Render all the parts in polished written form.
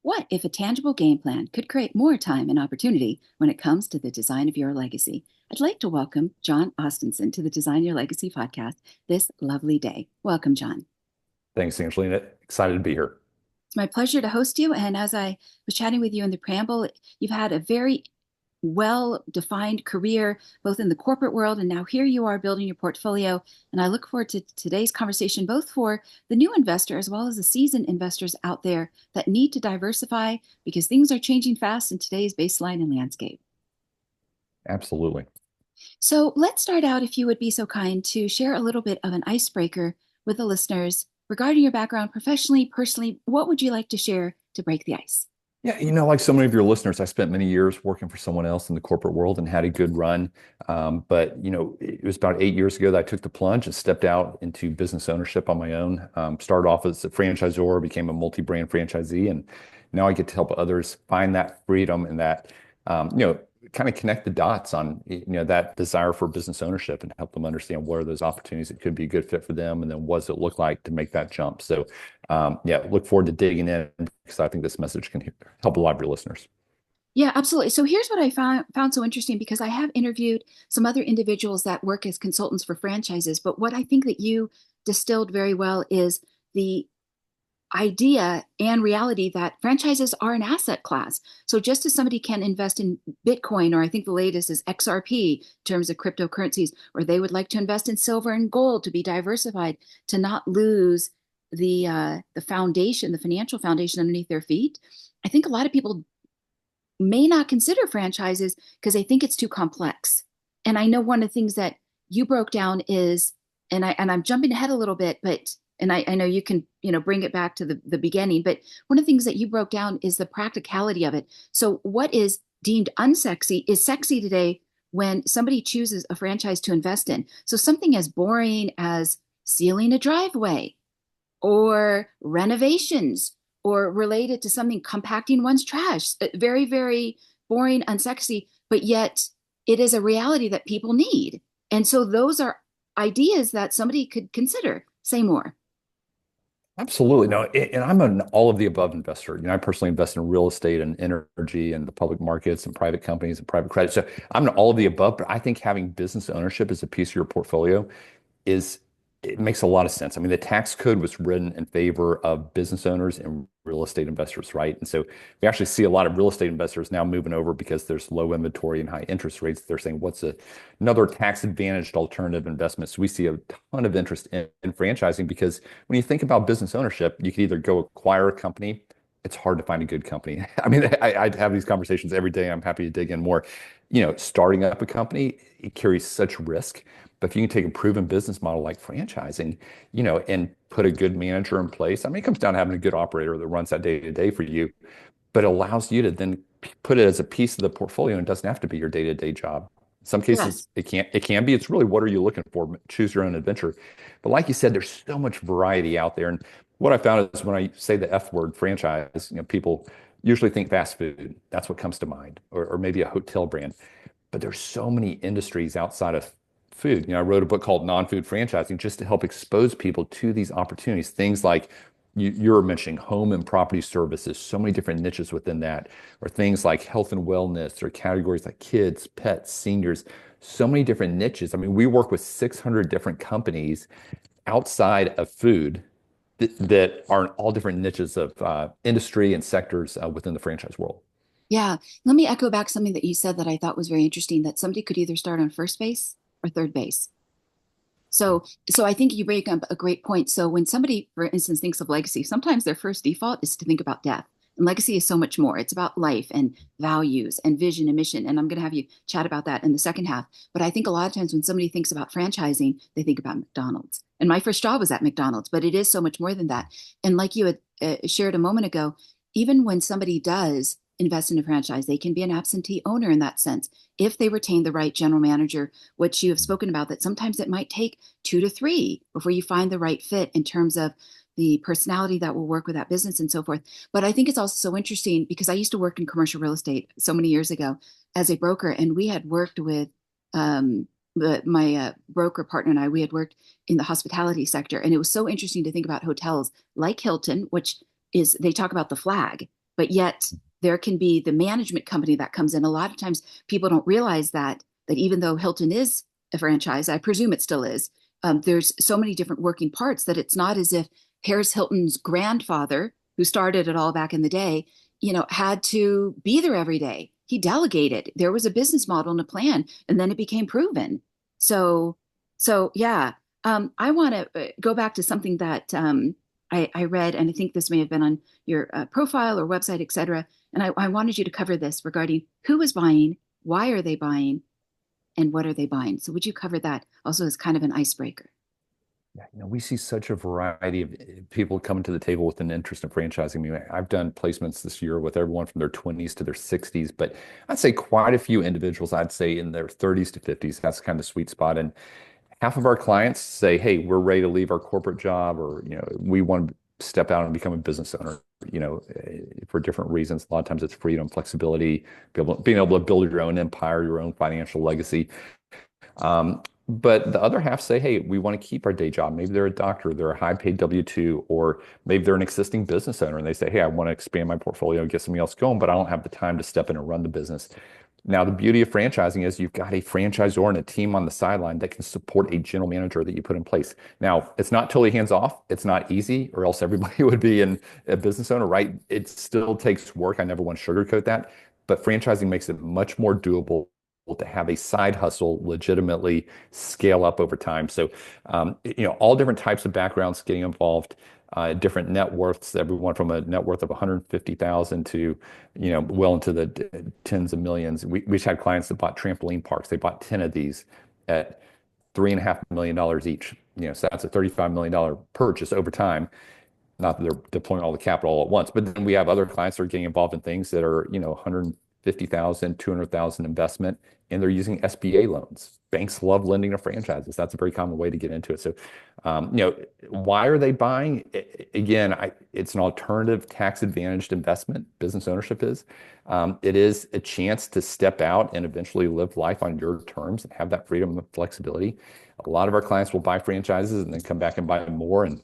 What if a tangible game plan could create more time and opportunity when it comes to the design of your legacy? I'd like to welcome John Ostenson to the Design Your Legacy podcast this lovely day. Welcome, John. Thanks, Angelina. Excited to be here. It's my pleasure to host you. And as I was chatting with you in the preamble, you've had a very well-defined career, both in the corporate world, and now here you are building your portfolio. And I look forward to today's conversation, both for the new investor as well as the seasoned investors out there that need to diversify because things are changing fast in today's baseline and landscape. Absolutely. So let's start out, if you would be so kind, to share a little bit of an icebreaker with the listeners regarding your background professionally, personally. What would you like to share to break the ice? Yeah, like so many of your listeners, I spent many years working for someone else in the corporate world and had a good run. But it was about 8 years ago that I took the plunge and stepped out into business ownership on my own. Started off as a franchisor, became a multi-brand franchisee, and now I get to help others find that freedom and that, kind of connect the dots on, that desire for business ownership and help them understand what are those opportunities that could be a good fit for them, and then what does it look like to make that jump. So, yeah, look forward to digging in because I think this message can help a lot of your listeners. Yeah, absolutely. So here's what I found so interesting because I have interviewed some other individuals that work as consultants for franchises, but what I think that you distilled very well is the idea and reality that franchises are an asset class. So just as somebody can invest in Bitcoin, or I think the latest is XRP in terms of cryptocurrencies, or they would like to invest in silver and gold to be diversified, to not lose the foundation, the financial foundation underneath their feet. I think a lot of people may not consider franchises because they think it's too complex. And I know one of the things that you broke down is, and I'm jumping ahead a little bit, but and I know you can, bring it back to the beginning, but one of the things that you broke down is the practicality of it. So what is deemed unsexy is sexy today when somebody chooses a franchise to invest in. So something as boring as sealing a driveway or renovations or related to something compacting one's trash. Very, very boring, unsexy, but yet it is a reality that people need. And so those are ideas that somebody could consider. Say more. Absolutely. No, and I'm an all of the above investor. I personally invest in real estate and energy and the public markets and private companies and private credit. So I'm an all of the above, but I think having business ownership as a piece of your portfolio is it makes a lot of sense. I mean, the tax code was written in favor of business owners and real estate investors, right? And so we actually see a lot of real estate investors now moving over because there's low inventory and high interest rates. They're saying, what's another tax advantaged alternative investment? So we see a ton of interest in franchising because when you think about business ownership, you can either go acquire a company. It's hard to find a good company. I mean, I have these conversations every day. I'm happy to dig in more. Starting up a company, it carries such risk. But if you can take a proven business model like franchising, and put a good manager in place, I mean, it comes down to having a good operator that runs that day to day for you, but allows you to then put it as a piece of the portfolio and doesn't have to be your day to day job. In some cases, Yes. it can be. It's really what are you looking for? Choose your own adventure. But like you said, there's so much variety out there. And what I found is when I say the F word franchise, people usually think fast food. That's what comes to mind, or maybe a hotel brand. But there's so many industries outside of food. I wrote a book called Non-Food Franchising just to help expose people to these opportunities. Things like you're mentioning home and property services, so many different niches within that, or things like health and wellness, or categories like kids, pets, seniors, so many different niches. I mean, we work with 600 different companies outside of food that are in all different niches of industry and sectors within the franchise world. Yeah. Let me echo back something that you said that I thought was very interesting, that somebody could either start on first base or third base. So I think you bring up a great point. So when somebody, for instance, thinks of legacy, sometimes their first default is to think about death. And legacy is so much more. It's about life and values and vision and mission. And I'm going to have you chat about that in the second half. But I think a lot of times when somebody thinks about franchising, they think about McDonald's. And my first job was at McDonald's, but it is so much more than that. And like you had shared a moment ago, even when somebody does invest in a franchise, they can be an absentee owner in that sense if they retain the right general manager, which you have spoken about, that sometimes it might take 2 to 3 before you find the right fit in terms of the personality that will work with that business and so forth. But I think it's also so interesting because I used to work in commercial real estate so many years ago as a broker, and we had worked with my broker partner and I, we had worked in the hospitality sector. And it was so interesting to think about hotels like Hilton, which is, they talk about the flag. but yet there can be the management company that comes in. A lot of times people don't realize that even though Hilton is a franchise, I presume it still is, there's so many different working parts that it's not as if Paris Hilton's grandfather, who started it all back in the day, had to be there every day. He delegated. There was a business model and a plan, and then it became proven. So, so yeah. I want to go back to something that I read, and I think this may have been on your profile or website, et cetera. And I wanted you to cover this regarding who is buying, why are they buying, and what are they buying? So would you cover that also as kind of an icebreaker? Yeah, we see such a variety of people coming to the table with an interest in franchising. I mean, I've done placements this year with everyone from their 20s to their 60s, but I'd say quite a few individuals, I'd say in their 30s to 50s. That's kind of the sweet spot. And half of our clients say, hey, we're ready to leave our corporate job, or, we want to step out and become a business owner, for different reasons. A lot of times it's freedom, flexibility, being able to build your own empire, your own financial legacy. But the other half say, hey, we want to keep our day job. Maybe they're a doctor, they're a high paid W-2, or maybe they're an existing business owner and they say, hey, I want to expand my portfolio and get something else going, but I don't have the time to step in and run the business. Now, the beauty of franchising is you've got a franchisor and a team on the sideline that can support a general manager that you put in place. Now, it's not totally hands off. It's not easy, or else everybody would be a business owner, right? It still takes work. I never want to sugarcoat that, but franchising makes it much more doable to have a side hustle legitimately scale up over time. So, all different types of backgrounds getting involved, different net worths, everyone from a net worth of 150,000 to, well into the tens of millions. We just had clients that bought trampoline parks. They bought 10 of these at $3.5 million each. So that's a $35 million purchase over time. Not that they're deploying all the capital all at once, but then we have other clients that are getting involved in things that are, 150,000, 200,000 investment, and they're using SBA loans. Banks love lending to franchises. That's a very common way to get into it. So, why are they buying? Again, it's an alternative tax advantaged investment. Business ownership is. It is a chance to step out and eventually live life on your terms and have that freedom and flexibility. A lot of our clients will buy franchises and then come back and buy more and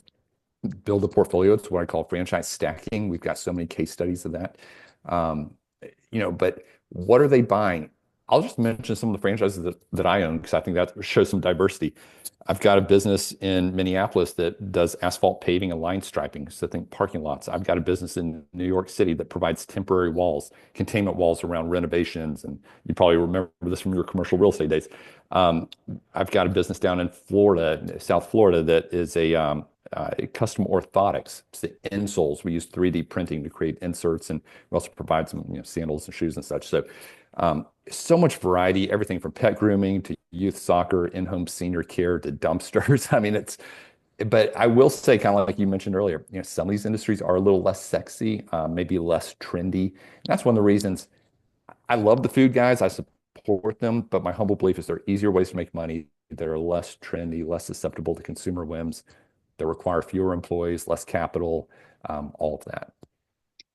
build a portfolio. It's what I call franchise stacking. We've got so many case studies of that. Um, but what are they buying? I'll just mention some of the franchises that I own because I think that shows some diversity. I've got a business in Minneapolis that does asphalt paving and line striping. So think parking lots. I've got a business in New York City that provides temporary walls, containment walls around renovations. And you probably remember this from your commercial real estate days. Um, I've got a business down in Florida, South Florida, that is a custom orthotics. It's the insoles. We use 3D printing to create inserts, and we also provide some, sandals and shoes and such. So, so much variety, everything from pet grooming to youth soccer, in-home senior care to dumpsters. I mean, but I will say, kind of like you mentioned earlier, some of these industries are a little less sexy, maybe less trendy. And that's one of the reasons I love the food guys. I support them, but my humble belief is there are easier ways to make money that are less trendy, less susceptible to consumer whims, that require fewer employees, less capital, all of that.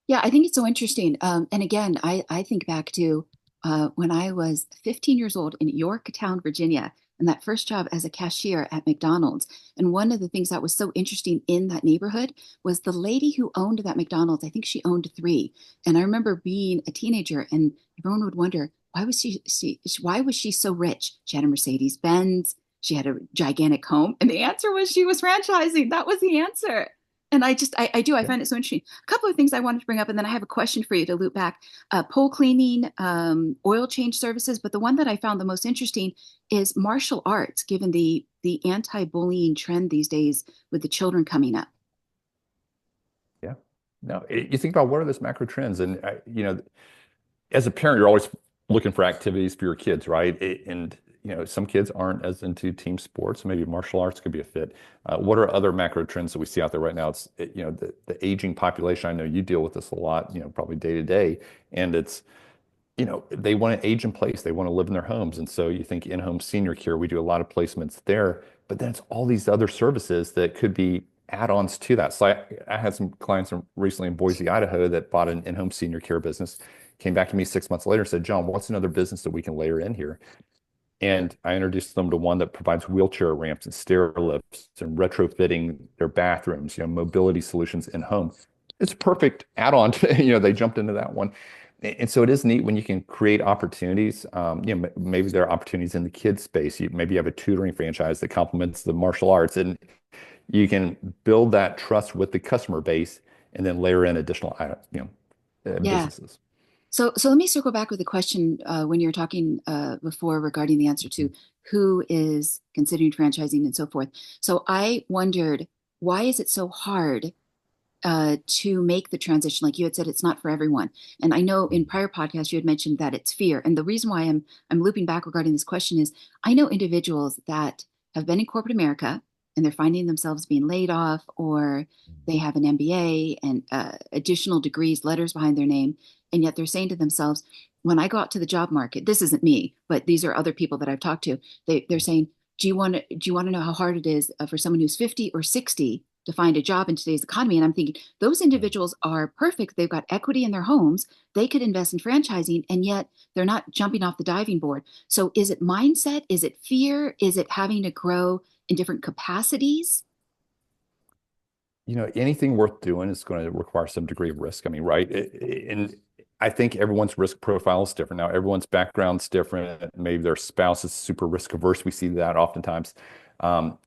Yeah, I think it's so interesting. And again, I think back to when I was 15 years old in Yorktown, Virginia, and that first job as a cashier at McDonald's. And one of the things that was so interesting in that neighborhood was the lady who owned that McDonald's. I think she owned three. And I remember being a teenager, and everyone would wonder why was she so rich? She had a Mercedes Benz. She had a gigantic home. And the answer was she was franchising. That was the answer. And I Yeah. find it so interesting. A couple of things I wanted to bring up, and then I have a question for you to loop back. Pole cleaning, oil change services, but the one that I found the most interesting is martial arts, given the anti-bullying trend these days with the children coming up. Yeah. No, you think about what are those macro trends, and as a parent, you're always looking for activities for your kids, right? And some kids aren't as into team sports. Maybe martial arts could be a fit. What are other macro trends that we see out there right now? It's the aging population. I know you deal with this a lot, probably day to day, and it's they want to age in place. They want to live in their homes. And so you think in-home senior care, we do a lot of placements there, but then it's all these other services that could be add-ons to that. So I had some clients recently in Boise, Idaho that bought an in-home senior care business, came back to me 6 months later and said, John, what's another business that we can layer in here? And I introduced them to one that provides wheelchair ramps and stair lifts and retrofitting their bathrooms, mobility solutions in home. it's a perfect add-on to, they jumped into that one. And so it is neat when you can create opportunities. Maybe there are opportunities in the kids space. Maybe you have a tutoring franchise that complements the martial arts, and you can build that trust with the customer base and then layer in additional, Yeah. businesses. So let me circle back with a question when you were talking before regarding the answer to who is considering franchising and so forth. So I wondered, why is it so hard to make the transition? Like you had said, it's not for everyone. And I know in prior podcasts you had mentioned that it's fear. And the reason why I'm looping back regarding this question is I know individuals that have been in corporate America and they're finding themselves being laid off, or they have an MBA and additional degrees, letters behind their name, and yet they're saying to themselves, when I go out to the job market, this isn't me, but these are other people that I've talked to. They're saying, do you want to know how hard it is for someone who's 50 or 60 to find a job in today's economy? And I'm thinking those individuals are perfect. They've got equity in their homes. They could invest in franchising, and yet they're not jumping off the diving board. So is it mindset? Is it fear? Is it having to grow in different capacities? Anything worth doing is going to require some degree of risk. I mean, right? And I think everyone's risk profile is different. Now, everyone's background's different. Maybe their spouse is super risk averse. We see that oftentimes. Um,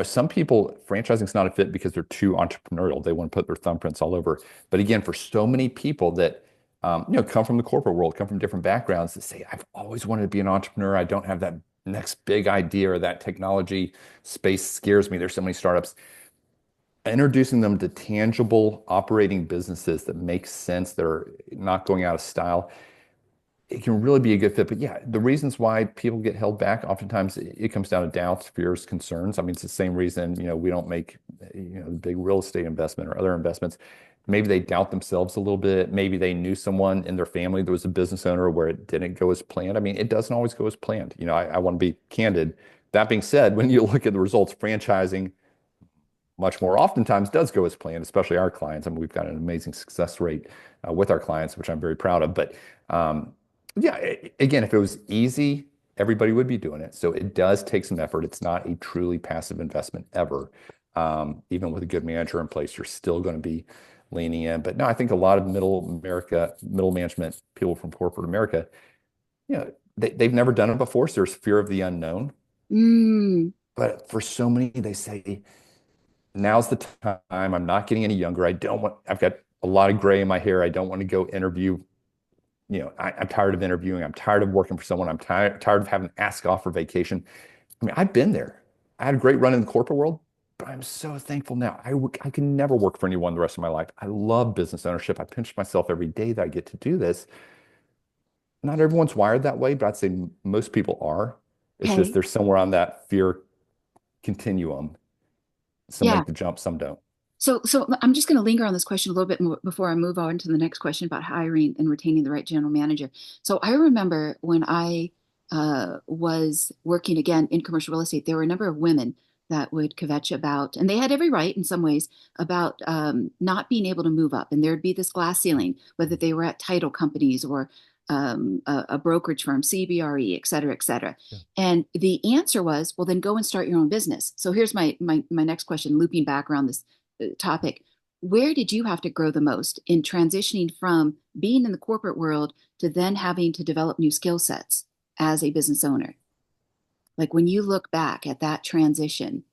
some people, franchising is not a fit because they're too entrepreneurial. They want to put their thumbprints all over. But again, for so many people that come from the corporate world, come from different backgrounds, that say, I've always wanted to be an entrepreneur. I don't have that next big idea, or that technology space scares me. There's so many startups. Introducing them to tangible operating businesses that make sense, that are not going out of style, it can really be a good fit. But yeah, the reasons why people get held back, oftentimes it comes down to doubts, fears, concerns. I mean, it's the same reason, we don't make, the big real estate investment or other investments. Maybe they doubt themselves a little bit. Maybe they knew someone in their family that was a business owner where it didn't go as planned. I mean, it doesn't always go as planned. I want to be candid. That being said, when you look at the results, franchising much more oftentimes does go as planned, especially our clients. I mean, we've got an amazing success rate with our clients, which I'm very proud of. But yeah, again, if it was easy, everybody would be doing it. So it does take some effort. It's not a truly passive investment ever. Even with a good manager in place, you're still going to be leaning in. But no, I think a lot of middle management people from corporate America, they've never done it before. So there's fear of the unknown. Mm, But for so many, they say, now's the time. I'm not getting any younger. I've got a lot of gray in my hair. I don't want to go interview. I'm tired of interviewing. I'm tired of working for someone. I'm tired of having to ask off for vacation. I mean, I've been there. I had a great run in the corporate world, but I'm so thankful now. I can never work for anyone the rest of my life. I love business ownership. I pinch myself every day that I get to do this. Not everyone's wired that way, but I'd say most people are. It's just okay. there's somewhere on that fear continuum. Some Yeah. make the jump, some don't. So I'm just going to linger on this question a little bit more before I move on to the next question about hiring and retaining the right general manager. So I remember when I was working again in commercial real estate, there were a number of women that would kvetch about, and they had every right in some ways, about not being able to move up. And there'd be this glass ceiling, whether they were at title companies or a brokerage firm, CBRE, et cetera, et cetera. Yeah. And the answer was, well, then go and start your own business. So here's my next question, looping back around this topic. Where did you have to grow the most in transitioning from being in the corporate world to then having to develop new skill sets as a business owner? Like when you look back at that transition,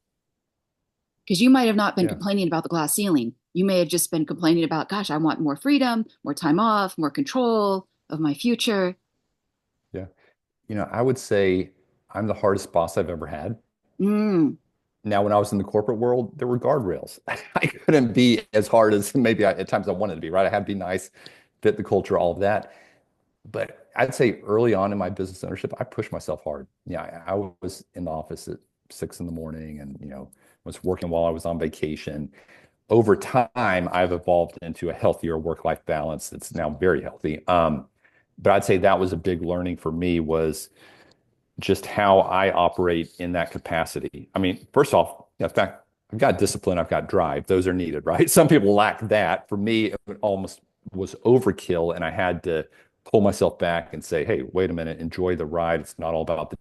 because you might have not been Yeah. complaining about the glass ceiling. You may have just been complaining about, gosh, I want more freedom, more time off, more control of my future. Yeah. I would say I'm the hardest boss I've ever had. Mm, Now, when I was in the corporate world, there were guardrails. I couldn't be as hard as maybe at times I wanted to be, right? I had to be nice, fit the culture, all of that. But I'd say early on in my business ownership, I pushed myself hard. Yeah, I was in the office at 6 in the morning, and was working while I was on vacation. Over time, I've evolved into a healthier work-life balance that's now very healthy. But I'd say that was a big learning for me, was just how I operate in that capacity. I mean, first off, in fact, I've got discipline, I've got drive. Those are needed, right? Some people lack that. For me, it almost was overkill, and I had to pull myself back and say, hey, wait a minute, enjoy the ride. It's not all about the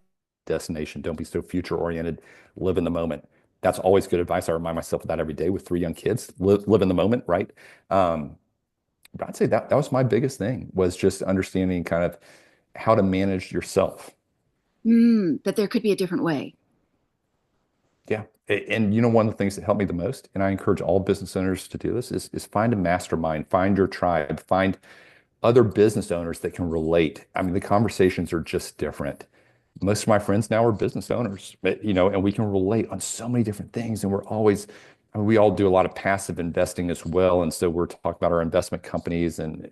destination. Don't be so future oriented. Live in the moment. That's always good advice. I remind myself of that every day with three young kids. Live in the moment, right? Um, but I'd say that was my biggest thing was just understanding kind of how to manage yourself. That there could be a different way. Yeah. And one of the things that helped me the most, and I encourage all business owners to do this, is find a mastermind, find your tribe, find other business owners that can relate. I mean, the conversations are just different. Most of my friends now are business owners, and we can relate on so many different things. And I mean, we all do a lot of passive investing as well. And so we're talking about our investment companies and,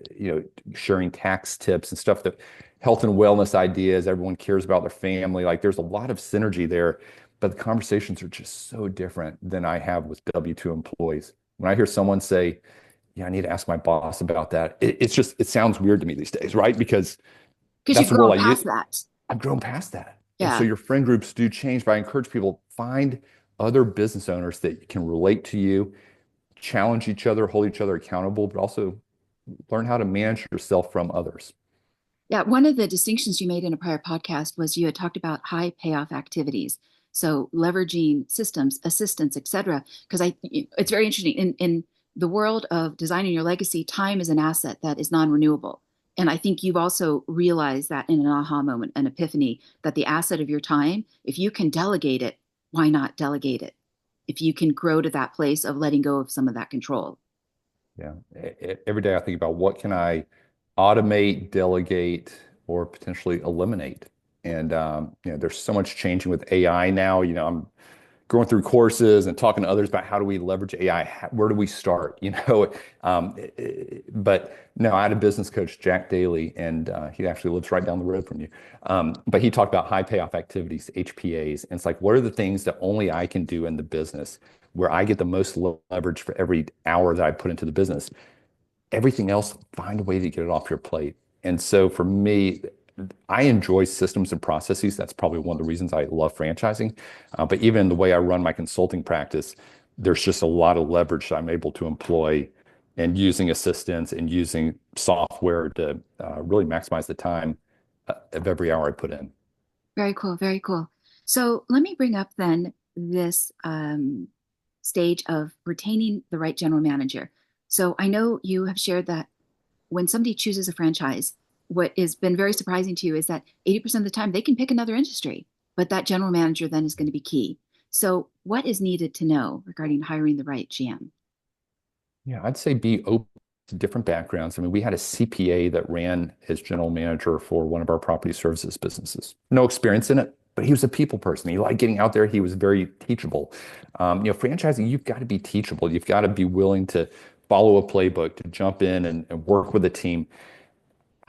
sharing tax tips and stuff that health and wellness ideas, everyone cares about their family. Like there's a lot of synergy there, but the conversations are just so different than I have with W-2 employees. When I hear someone say, yeah, I need to ask my boss about that. It sounds weird to me these days, right? Because Because that's you've the world grown I use. past that. I've grown past that. And so Yeah. your friend groups do change, but I encourage people find other business owners that can relate to you, challenge each other, hold each other accountable, but also learn how to manage yourself from others. Yeah, one of the distinctions you made in a prior podcast was you had talked about high payoff activities. So leveraging systems, assistants, et cetera. Because it's very interesting. In the world of designing your legacy, time is an asset that is non-renewable. And I think you've also realized that in an aha moment, an epiphany, that the asset of your time, if you can delegate it, why not delegate it? If you can grow to that place of letting go of some of that control. Yeah. Every day I think about what can I automate, delegate, or potentially eliminate. And there's so much changing with AI now. I'm going through courses and talking to others about how do we leverage AI? Where do we start? But no, I had a business coach, Jack Daly, and he actually lives right down the road from you. But he talked about high payoff activities, HPAs. And it's like, what are the things that only I can do in the business where I get the most leverage for every hour that I put into the business? Everything else, find a way to get it off your plate. And so for me, I enjoy systems and processes. That's probably one of the reasons I love franchising. But even the way I run my consulting practice, there's just a lot of leverage that I'm able to employ and using assistants and using software to really maximize the time of every hour I put in. Very cool, very cool. So let me bring up then this stage of retaining the right general manager. So I know you have shared that when somebody chooses a franchise, what has been very surprising to you is that 80% of the time they can pick another industry, but that general manager then is going to be key. So what is needed to know regarding hiring the right GM? Yeah, I'd say be open to different backgrounds. I mean, we had a CPA that ran as general manager for one of our property services businesses. No experience in it, but he was a people person. He liked getting out there. He was very teachable. Franchising, you've got to be teachable. You've got to be willing to follow a playbook, to jump in and work with a team.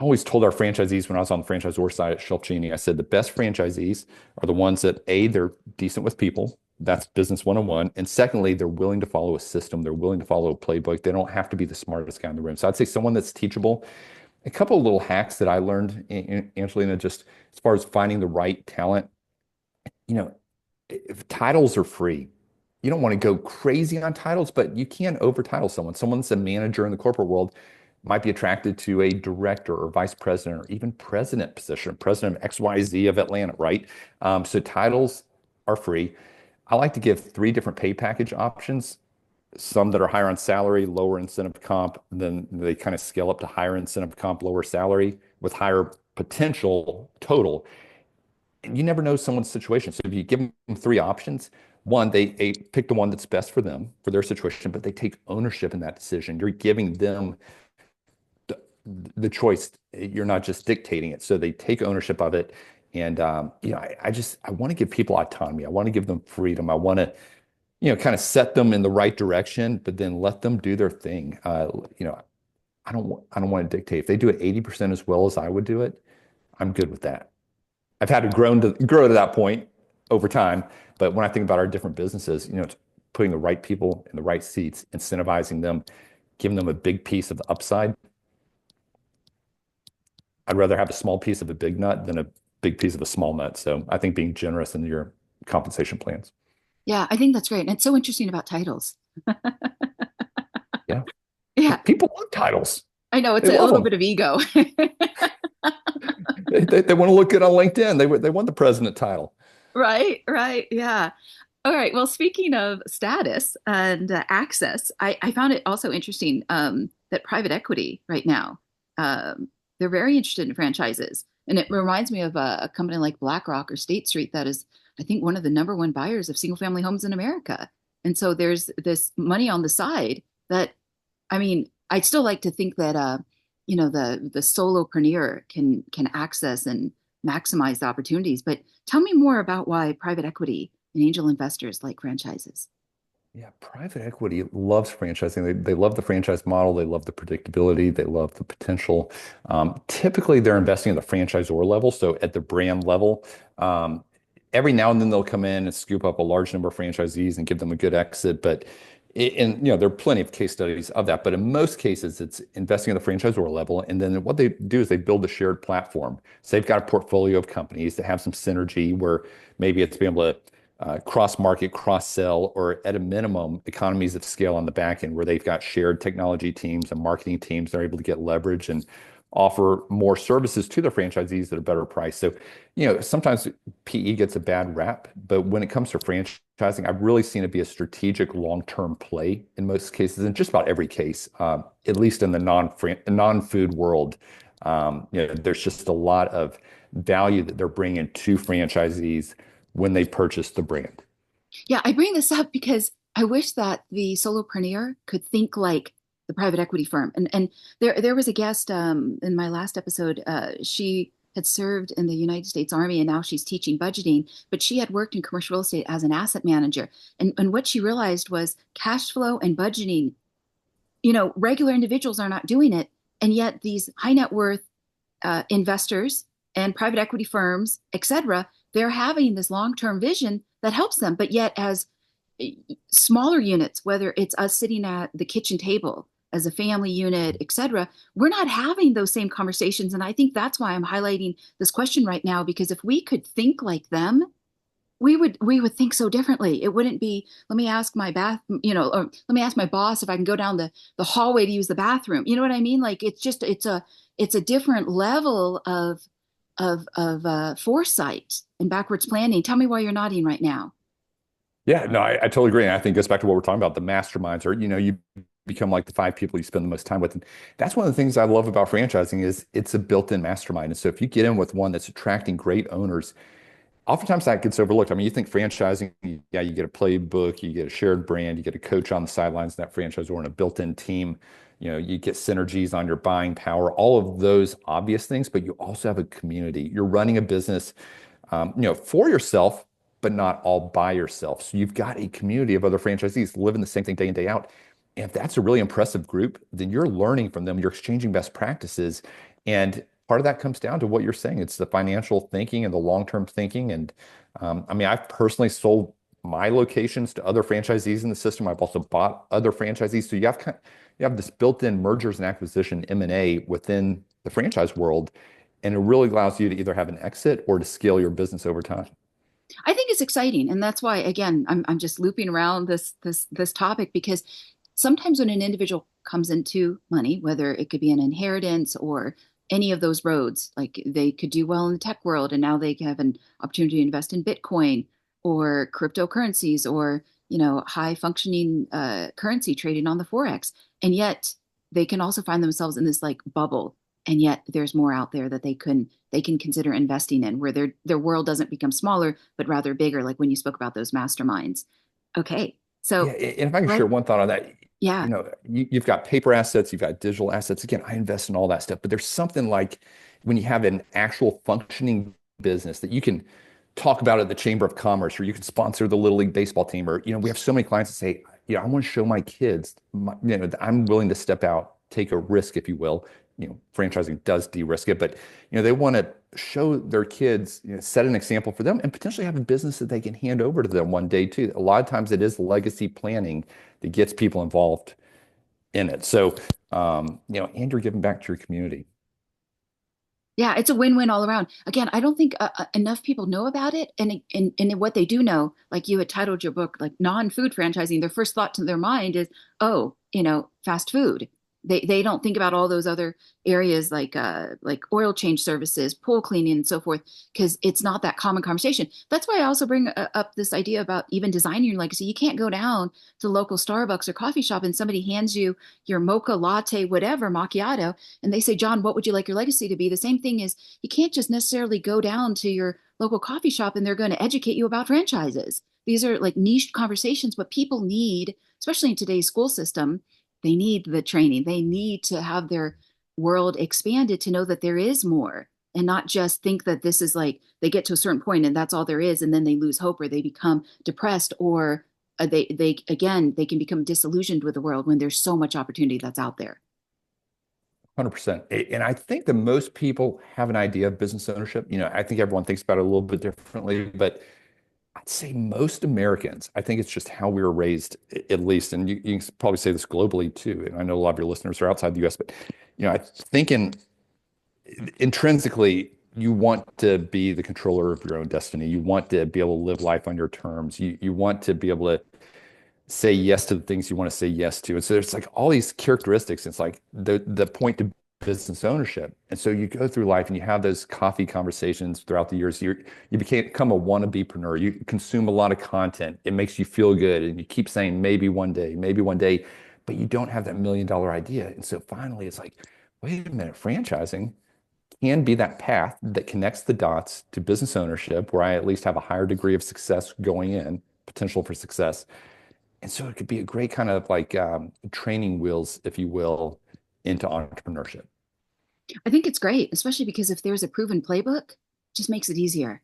I always told our franchisees when I was on the franchisor side at Shelf Genie, I said the best franchisees are the ones that A, they're decent with people. That's business 101. And secondly, they're willing to follow a system. They're willing to follow a playbook. They don't have to be the smartest guy in the room. So I'd say someone that's teachable. A couple of little hacks that I learned, Angelina, just as far as finding the right talent, you know, if titles are free, you don't want to go crazy on titles, but you can over title someone. Someone that's a manager in the corporate world might be attracted to a director or vice president or even president position, president of XYZ of Atlanta, right? So titles are free. I like to give three different pay package options. Some that are higher on salary, lower incentive comp, then they kind of scale up to higher incentive comp, lower salary with higher potential total. And you never know someone's situation. So if you give them three options, one, they pick the one that's best for them, for their situation, but they take ownership in that decision. You're giving them the, the choice. You're not just dictating it. So they take ownership of it. And I want to give people autonomy. I want to give them freedom. I want to, kind of set them in the right direction, but then let them do their thing. I don't want to dictate. If they do it 80% as well as I would do it, I'm good with that. I've had to grow to that point over time. But when I think about our different businesses, it's putting the right people in the right seats, incentivizing them, giving them a big piece of the upside. I'd rather have a small piece of a big nut than a big piece of a small nut. So I think being generous in your compensation plans. Yeah, I think that's great. And it's so interesting about titles. Yeah. Yeah, People love titles. I know it's They a love little them. bit of ego. They want to look good on LinkedIn. They want the president title. Right, right. Yeah. All right. Well, speaking of status and access, I found it also interesting that private equity right now, they're very interested in franchises. And it reminds me of a company like BlackRock or State Street that is, I think, one of the number one buyers of single family homes in America. And so there's this money on the side that, I mean, I'd still like to think that, the solopreneur can access and maximize the opportunities. But tell me more about why private equity and angel investors like franchises. Yeah, private equity loves franchising. They love the franchise model. They love the predictability. They love the potential. Typically, they're investing at the franchisor level, so at the brand level. Um, every now and then they'll come in and scoop up a large number of franchisees and give them a good exit. But and there are plenty of case studies of that. But in most cases, it's investing at the franchisor level. And then what they do is they build a shared platform. So they've got a portfolio of companies that have some synergy where maybe it's being able to cross market, cross sell, or at a minimum, economies of scale on the back end where they've got shared technology teams and marketing teams. They're able to get leverage and offer more services to their franchisees at a better price. So, sometimes PE gets a bad rap, but when it comes to franchising, I've really seen it be a strategic long-term play in most cases, in just about every case, at least in the non-food world. There's just a lot of value that they're bringing to franchisees when they purchase the brand. Yeah, I bring this up because I wish that the solopreneur could think like the private equity firm. And there was a guest in my last episode. She had served in the United States Army and now she's teaching budgeting, but she had worked in commercial real estate as an asset manager. And what she realized was cash flow and budgeting, regular individuals are not doing it. And yet these high net worth investors and private equity firms, et cetera, they're having this long-term vision that helps them. But yet, as smaller units, whether it's us sitting at the kitchen table as a family unit, et cetera, we're not having those same conversations. And I think that's why I'm highlighting this question right now, because if we could think like them, we would think so differently. It wouldn't be, let me ask my or let me ask my boss if I can go down the hallway to use the bathroom. You know what I mean? Like it's a different level of foresight and backwards planning. Tell me why you're nodding right now. Yeah, no, I totally agree. And I think it goes back to what we're talking about, the masterminds, or, you become like the five people you spend the most time with. And that's one of the things I love about franchising is it's a built-in mastermind. And so if you get in with one that's attracting great owners, oftentimes that gets overlooked. I mean, you think franchising, yeah, you get a playbook, you get a shared brand, you get a coach on the sidelines, that franchisor and a built-in team. You get synergies on your buying power, all of those obvious things, but you also have a community. You're running a business, for yourself, but not all by yourself. So you've got a community of other franchisees living the same thing day in, day out. And if that's a really impressive group, then you're learning from them, you're exchanging best practices. And part of that comes down to what you're saying. It's the financial thinking and the long-term thinking. And I mean, I've personally sold my locations to other franchisees in the system. I've also bought other franchisees. So you have this built-in mergers and acquisition M&A within the franchise world, and it really allows you to either have an exit or to scale your business over time. I think it's exciting, and that's why again I'm just looping around this topic because sometimes when an individual comes into money, whether it could be an inheritance or any of those roads, like they could do well in the tech world and now they have an opportunity to invest in Bitcoin or cryptocurrencies or high functioning currency trading on the forex, and yet they can also find themselves in this like bubble, and yet there's more out there that they can consider investing in where their world doesn't become smaller but rather bigger, like when you spoke about those masterminds. Okay, Yeah, so and if I can let share one thought on that, yeah. you've got paper assets, you've got digital assets. Again, I invest in all that stuff, but there's something like when you have an actual functioning business that you can talk about at the Chamber of Commerce, or you can sponsor the Little League baseball team, or we have so many clients that say, I want to show my kids, that I'm willing to step out, take a risk, if you will. Franchising does de-risk it, but they want to show their kids, set an example for them, and potentially have a business that they can hand over to them one day too. A lot of times, it is legacy planning that gets people involved in it. So, and you're giving back to your community. Yeah, it's a win-win all around. Again, I don't think enough people know about it, and what they do know, like you had titled your book, like non-food franchising. Their first thought to their mind is, oh, fast food. They don't think about all those other areas like oil change services, pool cleaning, and so forth, because it's not that common conversation. That's why I also bring up this idea about even designing your legacy. You can't go down to local Starbucks or coffee shop and somebody hands you your mocha latte, whatever, macchiato, and they say, John, what would you like your legacy to be? The same thing is you can't just necessarily go down to your local coffee shop and they're going to educate you about franchises. These are like niche conversations, but people need, especially in today's school system, they need the training. They need to have their world expanded to know that there is more and not just think that this is like they get to a certain point and that's all there is and then they lose hope or they become depressed or they again they can become disillusioned with the world when there's so much opportunity that's out there. 100%. And I think that most people have an idea of business ownership. I think everyone thinks about it a little bit differently, but I'd say most Americans, I think it's just how we were raised, at least, and you can probably say this globally too. And I know a lot of your listeners are outside the US, but I think intrinsically, you want to be the controller of your own destiny. You want to be able to live life on your terms. You want to be able to say yes to the things you want to say yes to. And so there's like all these characteristics. It's like the point to business ownership. And so you go through life and you have those coffee conversations throughout the years. You become a wannabe-preneur. You consume a lot of content. It makes you feel good. And you keep saying maybe one day, but you don't have that $1 million idea. And so finally it's like, wait a minute, franchising can be that path that connects the dots to business ownership, where I at least have a higher degree of success going in, potential for success. And so it could be a great kind of like training wheels, if you will, into entrepreneurship. I think it's great, especially because if there's a proven playbook, it just makes it easier.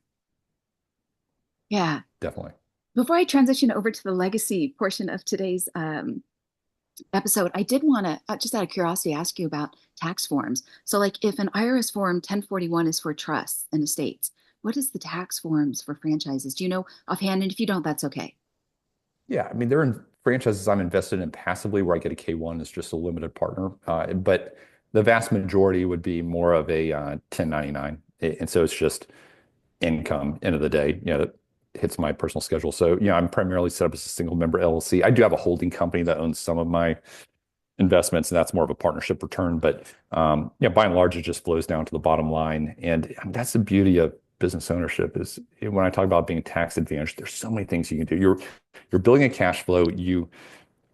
Yeah. Definitely. Before I transition over to the legacy portion of today's episode, I did want to, just out of curiosity, ask you about tax forms. So, like, if an IRS form 1041 is for trusts and estates, what is the tax forms for franchises? Do you know offhand? And if you don't, that's okay. Yeah, I mean, there are franchises I'm invested in passively where I get a K1 as just a limited partner. But the vast majority would be more of a 1099. And so it's just income end of the day, that hits my personal schedule. So, I'm primarily set up as a single member LLC. I do have a holding company that owns some of my investments, and that's more of a partnership return. But by and large, it just flows down to the bottom line. And that's the beauty of business ownership is when I talk about being tax advantaged, there's so many things you can do. You're building a cash flow, you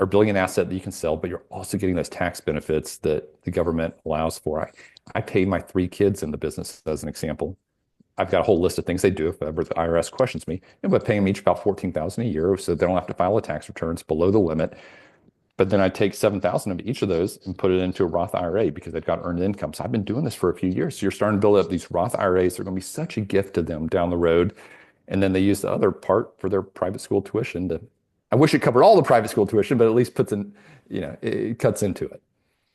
are building an asset that you can sell, but you're also getting those tax benefits that the government allows for. I pay my 3 kids in the business as an example. I've got a whole list of things they do if ever the IRS questions me, and by paying them each about 14,000 a year, so they don't have to file a tax returns below the limit. But then I take 7,000 of each of those and put it into a Roth IRA because they've got earned income. So I've been doing this for a few years. So you're starting to build up these Roth IRAs. They're going to be such a gift to them down the road. And then they use the other part for their private school tuition to, I wish it covered all the private school tuition, but at least puts in, it cuts into it.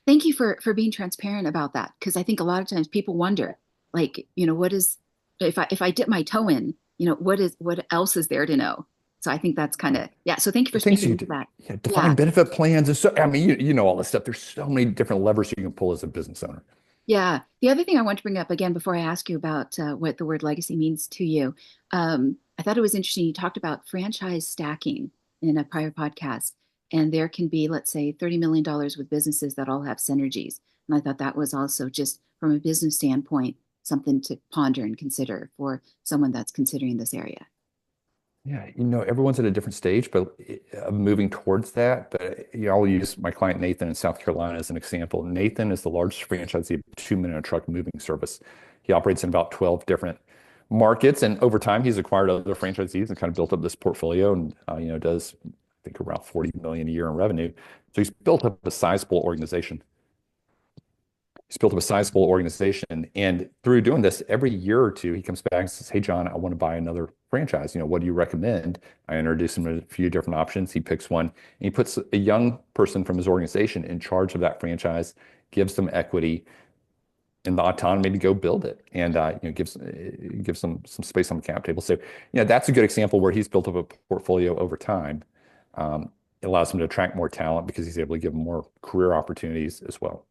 Thank you for being transparent about that because I think a lot of times people wonder, like, what is if I dip my toe in, what else is there to know? So I think that's kind of yeah. So thank you The for things speaking you into do, that. yeah, Yeah. defined benefit plans. And so, I mean, you know all this stuff. There's so many different levers you can pull as a business owner. Yeah. The other thing I want to bring up again before I ask you about what the word legacy means to you, I thought it was interesting. You talked about franchise stacking in a prior podcast, and there can be, let's say, $30 million with businesses that all have synergies. And I thought that was also just from a business standpoint, something to ponder and consider for someone that's considering this area. Yeah, everyone's at a different stage, but moving towards that. But I'll use my client Nathan in South Carolina as an example. Nathan is the largest franchisee of 2 minute truck moving service. He operates in about 12 different markets, and over time, he's acquired other franchisees and kind of built up this portfolio. And does I think around 40 million a year in revenue. So he's built up a sizable organization. He's built up a sizable organization. And through doing this, every year or two, he comes back and says, Hey, John, I want to buy another franchise. What do you recommend? I introduce him to a few different options. He picks one and he puts a young person from his organization in charge of that franchise, gives them equity and the autonomy to go build it, and gives some space on the cap table. So, that's a good example where he's built up a portfolio over time. It allows him to attract more talent because he's able to give them more career opportunities as well.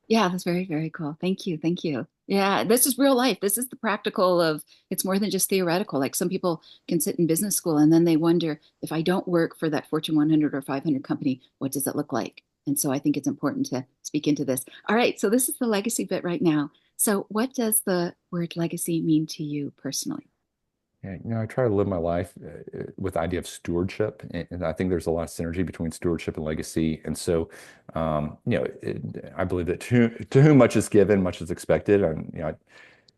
Yeah, that's very, very cool. Thank you. Thank you. Yeah, this is real life. This is the practical of it's more than just theoretical. Like some people can sit in business school and then they wonder if I don't work for that Fortune 100 or 500 company, what does it look like? And so I think it's important to speak into this. All right, so this is the legacy bit right now. So what does the word legacy mean to you personally? Yeah, I try to live my life with the idea of stewardship, and I think there's a lot of synergy between stewardship and legacy. And so, I believe that to whom much is given, much is expected, and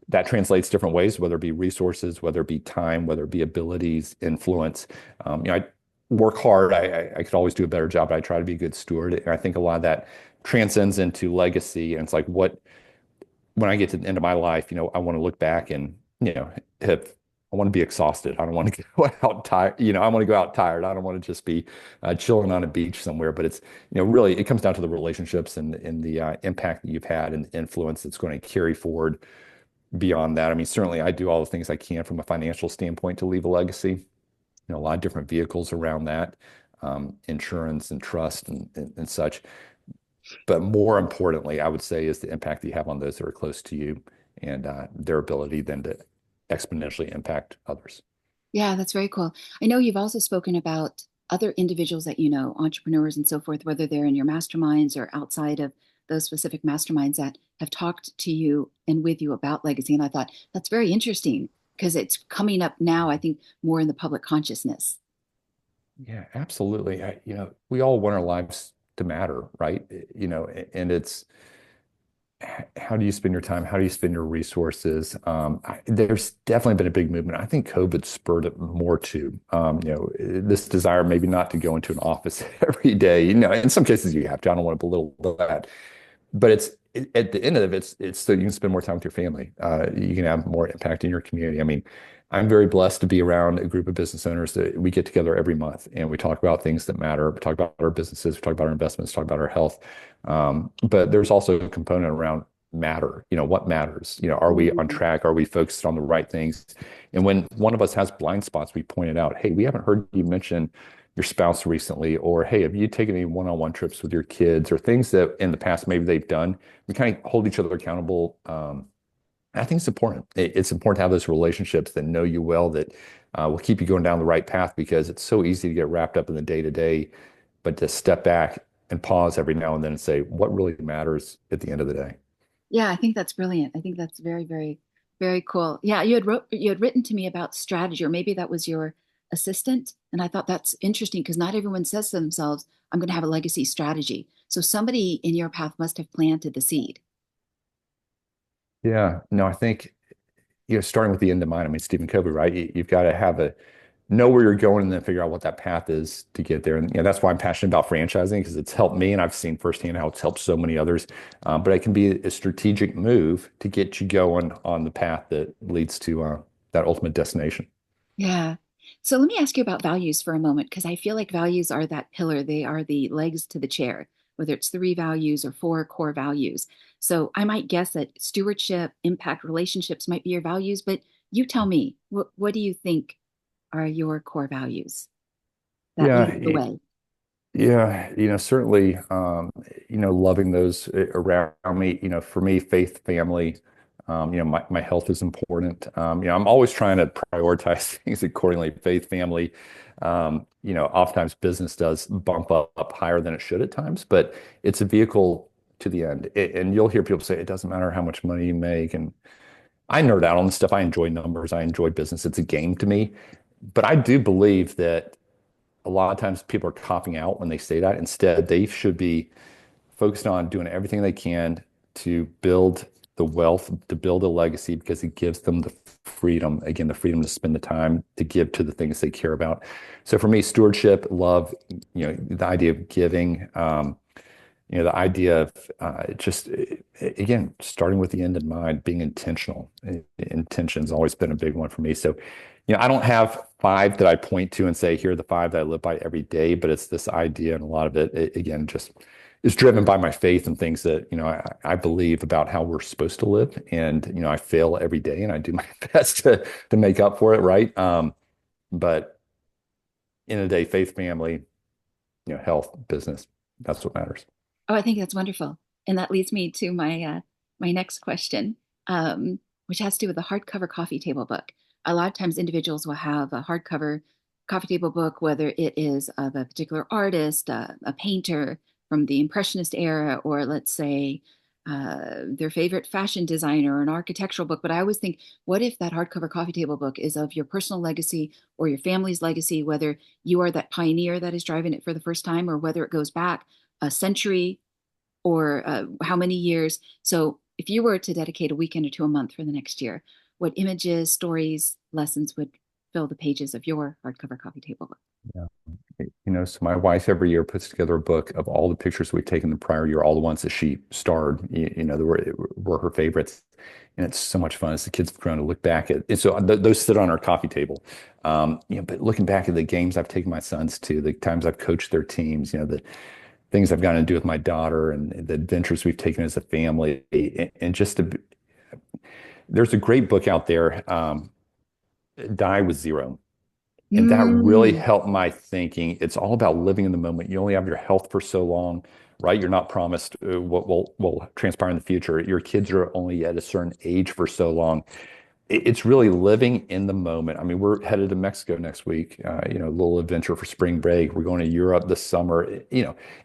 that translates different ways, whether it be resources, whether it be time, whether it be abilities, influence. I work hard. I could always do a better job, but I try to be a good steward, and I think a lot of that transcends into legacy. And it's like what when I get to the end of my life, I want to look back and, have, I want to be exhausted. I don't want to go out tired. I want to go out tired. I don't want to just be chilling on a beach somewhere. But it's, really, it comes down to the relationships and the impact that you've had and the influence that's going to carry forward beyond that. I mean, certainly I do all the things I can from a financial standpoint to leave a legacy. A lot of different vehicles around that, insurance and trust and such. But more importantly, I would say is the impact that you have on those that are close to you and their ability then to exponentially impact others. Yeah, that's very cool. I know you've also spoken about other individuals that you know, entrepreneurs and so forth, whether they're in your masterminds or outside of those specific masterminds that have talked to you and with you about legacy. And I thought that's very interesting because it's coming up now, I think, more in the public consciousness. Yeah, absolutely. We all want our lives to matter, right? And it's how do you spend your time? How do you spend your resources? There's definitely been a big movement. I think COVID spurred it more too. This desire maybe not to go into an office every day. In some cases you have to. I don't want to belittle that, but at the end of it, it's so you can spend more time with your family. You can have more impact in your community. I mean, I'm very blessed to be around a group of business owners that we get together every month and we talk about things that matter. We talk about our businesses, we talk about our investments, talk about our health. But there's also a component around matter. What matters? Are we on Mhm. track? Are we focused on the right things? And when one of us has blind spots, we point it out. Hey, we haven't heard you mention your spouse recently, or hey, have you taken any one-on-one trips with your kids, or things that in the past maybe they've done? We kind of hold each other accountable. I think it's important. It's important to have those relationships that know you well, that will keep you going down the right path because it's so easy to get wrapped up in the day to day, but to step back and pause every now and then and say, what really matters at the end of the day? Yeah, I think that's brilliant. I think that's very, very, very cool. Yeah, you had written to me about strategy, or maybe that was your assistant. And I thought that's interesting because not everyone says to themselves, I'm going to have a legacy strategy. So somebody in your path must have planted the seed. Yeah, no, I think, starting with the end in mind, I mean, Stephen Covey, right? You've got to know where you're going and then figure out what that path is to get there. And that's why I'm passionate about franchising because it's helped me and I've seen firsthand how it's helped so many others. But it can be a strategic move to get you going on the path that leads to that ultimate destination. Yeah. So let me ask you about values for a moment, because I feel like values are that pillar. They are the legs to the chair, whether it's three values or four core values. So I might guess that stewardship, impact, relationships might be your values, but you tell me, what do you think are your core values that Yeah, lead the way? yeah, certainly, loving those around me, for me, faith, family, my health is important. I'm always trying to prioritize things accordingly, faith, family. Oftentimes business does bump up higher than it should at times, but it's a vehicle to the end. And you'll hear people say it doesn't matter how much money you make. And I nerd out on this stuff. I enjoy numbers. I enjoy business. It's a game to me. But I do believe that a lot of times people are copping out when they say that. Instead, they should be focused on doing everything they can to build the wealth, to build a legacy, because it gives them the freedom, again, the freedom to spend the time to give to the things they care about. So for me, stewardship, love, the idea of giving, the idea of just, again, starting with the end in mind, being intentional. Intention's always been a big one for me. So, I don't have five that I point to and say, here are the five that I live by every day, but it's this idea, and a lot of it, again, just is driven by my faith and things that, I believe about how we're supposed to live. And, I fail every day and I do my best to make up for it, right? But in a day, faith, family, health, business, that's what matters. Oh, I think that's wonderful. And that leads me to my next question, which has to do with the hardcover coffee table book. A lot of times individuals will have a hardcover coffee table book, whether it is of a particular artist, a painter, from the Impressionist era, or let's say their favorite fashion designer or an architectural book. But I always think, what if that hardcover coffee table book is of your personal legacy or your family's legacy, whether you are that pioneer that is driving it for the first time, or whether it goes back a century or how many years. So if you were to dedicate a weekend or two a month for the next year, what images, stories, lessons would fill the pages of your hardcover coffee table book? Yeah. So my wife every year puts together a book of all the pictures we've taken the prior year, all the ones that she starred, that were her favorites. And it's so much fun as the kids have grown to look back at. And so those sit on our coffee table. But looking back at the games I've taken my sons to, the times I've coached their teams, the things I've gotten to do with my daughter and the adventures we've taken as a family. And there's a great book out there, Die with Zero. And that really Mm, helped my thinking. It's all about living in the moment. You only have your health for so long, right? You're not promised what will transpire in the future. Your kids are only at a certain age for so long. It's really living in the moment. I mean, we're headed to Mexico next week, a little adventure for spring break. We're going to Europe this summer.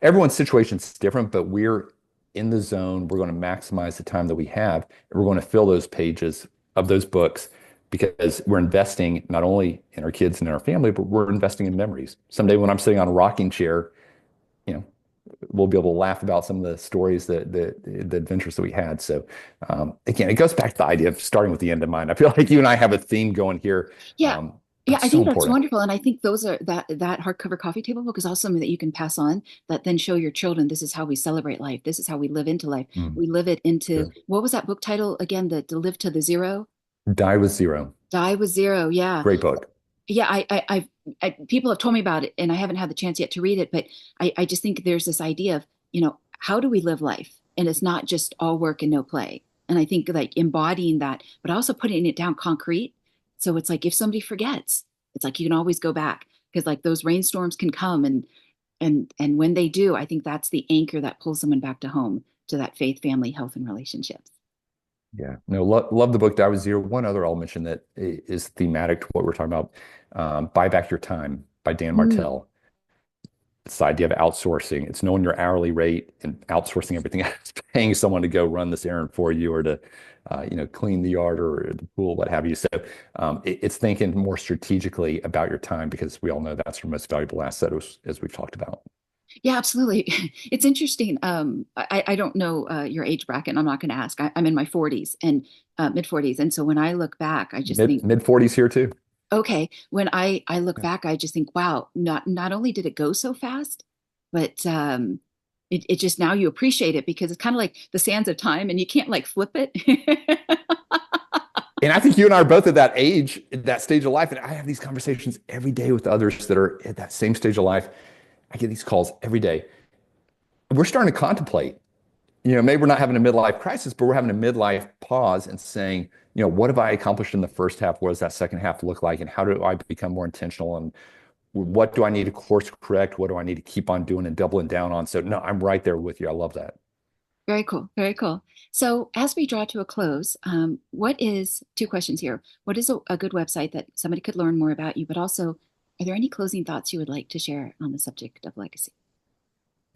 Everyone's situation's different, but we're in the zone. We're going to maximize the time that we have, and we're going to fill those pages of those books because we're investing not only in our kids and in our family, but we're investing in memories. Someday when I'm sitting on a rocking chair, you know, we'll be able to laugh about some of the stories the adventures that we had. So again, it goes back to the idea of starting with the end in mind. I feel like you and I have a theme going here. yeah. Yeah, But I so think that's important. wonderful. And I think those are that hardcover coffee table book is also something that you can pass on that then show your children this is how we celebrate life. This is how we live into life. Mm, We live it into sure. what was that book title again? The To Live to the Zero? Die with Zero. Die with Zero. Yeah. Great book. Yeah, people have told me about it, and I haven't had the chance yet to read it. But I just think there's this idea of, how do we live life, and it's not just all work and no play. And I think like embodying that, but also putting it down concrete. So it's like if somebody forgets, it's like you can always go back because like those rainstorms can come, and when they do, I think that's the anchor that pulls someone back to home to that faith, family, health, and relationships. Yeah. No, love the book Die with Zero. One other I'll mention that is thematic to what we're talking about. Buy Back Your Time by Dan Mm, Martell. It's the idea of outsourcing. It's knowing your hourly rate and outsourcing everything else, paying someone to go run this errand for you or to, clean the yard or the pool, what have you. So it's thinking more strategically about your time because we all know that's your most valuable asset, as we've talked about. yeah, absolutely. It's interesting. I don't know your age bracket, and I'm not going to ask. I'm in my 40s and mid 40s, and so when I look back, I just think, Mid 40s here too. okay. When I look Yeah. back, I just think, wow. Not only did it go so fast, but it just now you appreciate it because it's kind of like the sands of time, and you can't like flip it. And I think you and I are both at that age, at that stage of life. And I have these conversations every day with others that are at that same stage of life. I get these calls every day. We're starting to contemplate, maybe we're not having a midlife crisis, but we're having a midlife pause and saying, what have I accomplished in the first half? What does that second half look like? And how do I become more intentional? And what do I need to course correct? What do I need to keep on doing and doubling down on? So, no, I'm right there with you. I love that. Very cool. Very cool. So as we draw to a close, what is two questions here? What is a good website that somebody could learn more about you? But also, are there any closing thoughts you would like to share on the subject of legacy?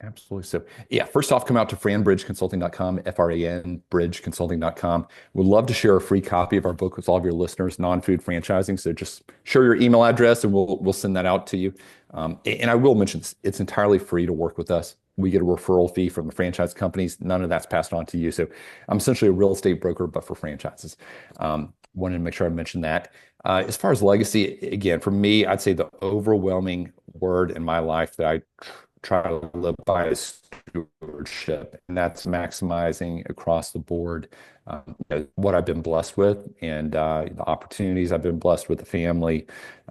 Absolutely. So, yeah, first off, come out to franbridgeconsulting.com, F-R-A-N, bridgeconsulting.com. We'd love to share a free copy of our book with all of your listeners, Non-Food Franchising. So just share your email address and we'll send that out to you. And I will mention this, it's entirely free to work with us. We get a referral fee from the franchise companies. None of that's passed on to you. So I'm essentially a real estate broker, but for franchises. Wanted to make sure I mentioned that. As far as legacy, again, for me, I'd say the overwhelming word in my life that I try to live by is stewardship, and that's maximizing across the board what I've been blessed with and the opportunities I've been blessed with, the family,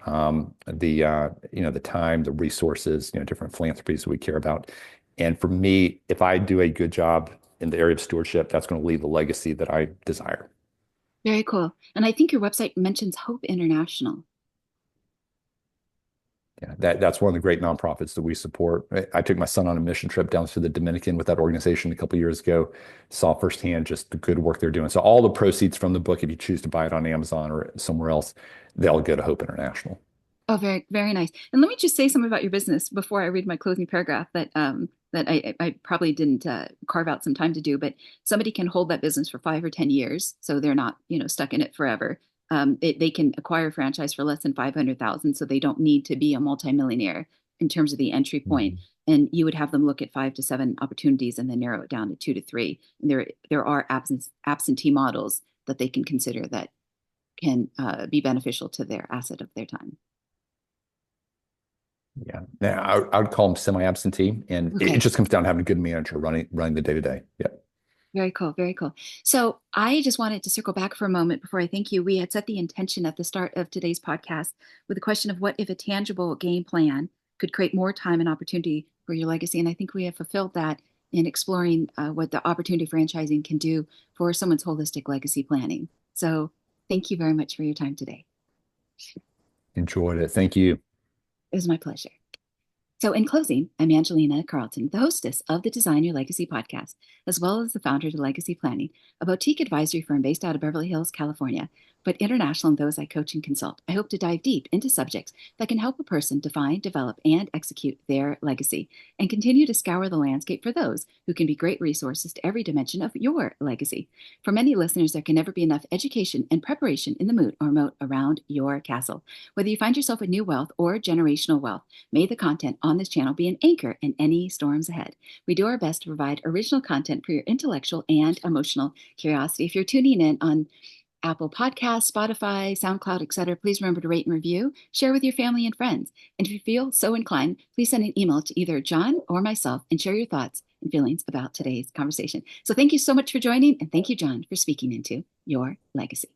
the time, the resources, different philanthropies that we care about. And for me, if I do a good job in the area of stewardship, that's going to leave the legacy that I desire. Very cool. And I think your website mentions Hope International. Yeah, that's one of the great nonprofits that we support. I took my son on a mission trip down to the Dominican with that organization a couple of years ago, saw firsthand just the good work they're doing. So all the proceeds from the book, if you choose to buy it on Amazon or somewhere else, they'll go to Hope International. Oh, very, very nice. And let me just say something about your business before I read my closing paragraph that that I probably didn't carve out some time to do, but somebody can hold that business for 5 or 10 years, so they're not, stuck in it forever. They can acquire a franchise for less than 500,000, so they don't need to be a multimillionaire in terms of the entry point. Mhm. And you would have them look at 5 to 7 opportunities and then narrow it down to 2 to 3. And there are absentee models that they can consider that can be beneficial to their asset of their time. Yeah. Now, I would call them semi-absentee, and it Okay. just comes down to having a good manager running the day to day. Yeah. Very cool. Very cool. So I just wanted to circle back for a moment before I thank you. We had set the intention at the start of today's podcast with the question of what if a tangible game plan could create more time and opportunity for your legacy. And I think we have fulfilled that in exploring what the opportunity franchising can do for someone's holistic legacy planning. So thank you very much for your time today. Enjoyed it. Thank you. It was my pleasure. So, in closing, I'm Angelina Carleton, the hostess of the Design Your Legacy podcast, as well as the founder of Legacy Planning, a boutique advisory firm based out of Beverly Hills, California, but international in those I coach and consult. I hope to dive deep into subjects that can help a person define, develop, and execute their legacy, and continue to scour the landscape for those who can be great resources to every dimension of your legacy. For many listeners, there can never be enough education and preparation in the mood or moat around your castle. Whether you find yourself with new wealth or generational wealth, may the content on this channel be an anchor in any storms ahead. We do our best to provide original content for your intellectual and emotional curiosity. If you're tuning in on Apple Podcasts, Spotify, SoundCloud, etc., please remember to rate and review, share with your family and friends. And if you feel so inclined, please send an email to either John or myself and share your thoughts and feelings about today's conversation. So thank you so much for joining, and thank you, John, for speaking into your legacy.